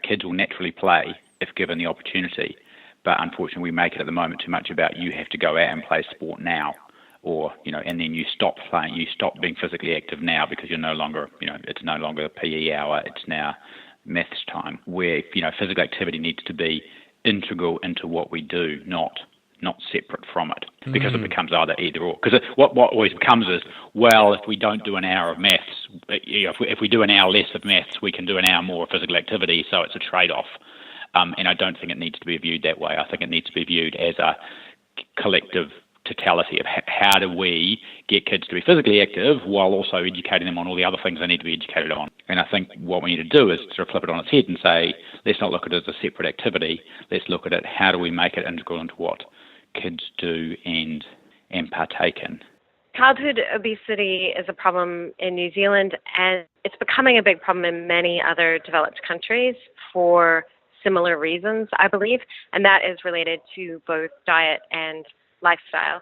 kids will naturally play if given the opportunity, but unfortunately we make it at the moment too much about you have to go out and play sport now, or, and then you stop playing, you stop being physically active now because you're no longer, it's no longer a PE hour, it's now maths time, where, physical activity needs to be integral into what we do, not separate from it, because it becomes either or. Because what always becomes is, well, if we don't do an hour of maths, if we do an hour less of maths, we can do an hour more of physical activity, so it's a trade-off. And I don't think it needs to be viewed that way. I think it needs to be viewed as a collective totality of how do we get kids to be physically active while also educating them on all the other things they need to be educated on. And I think what we need to do is sort of flip it on its head and say, let's not look at it as a separate activity. Let's look at it, how do we make it integral into what kids do and partake in. Childhood obesity is a problem in New Zealand, and it's becoming a big problem in many other developed countries for similar reasons, I believe, and that is related to both diet and lifestyle.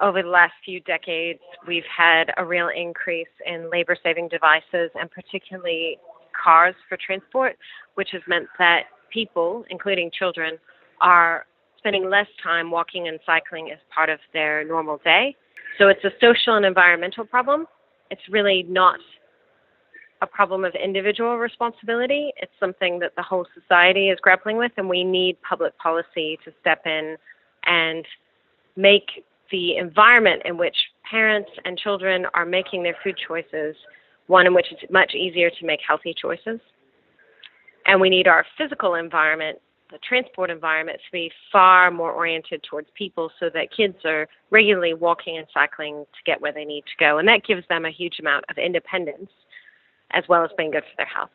Over the last few decades, we've had a real increase in labor-saving devices, and particularly cars for transport, which has meant that people, including children, are spending less time walking and cycling as part of their normal day. So it's a social and environmental problem. It's really not a problem of individual responsibility. It's something that the whole society is grappling with, and we need public policy to step in and make the environment in which parents and children are making their food choices one in which it's much easier to make healthy choices. And we need our physical environment, the transport environment, to be far more oriented towards people so that kids are regularly walking and cycling to get where they need to go. And that gives them a huge amount of independence as well as being good for their health.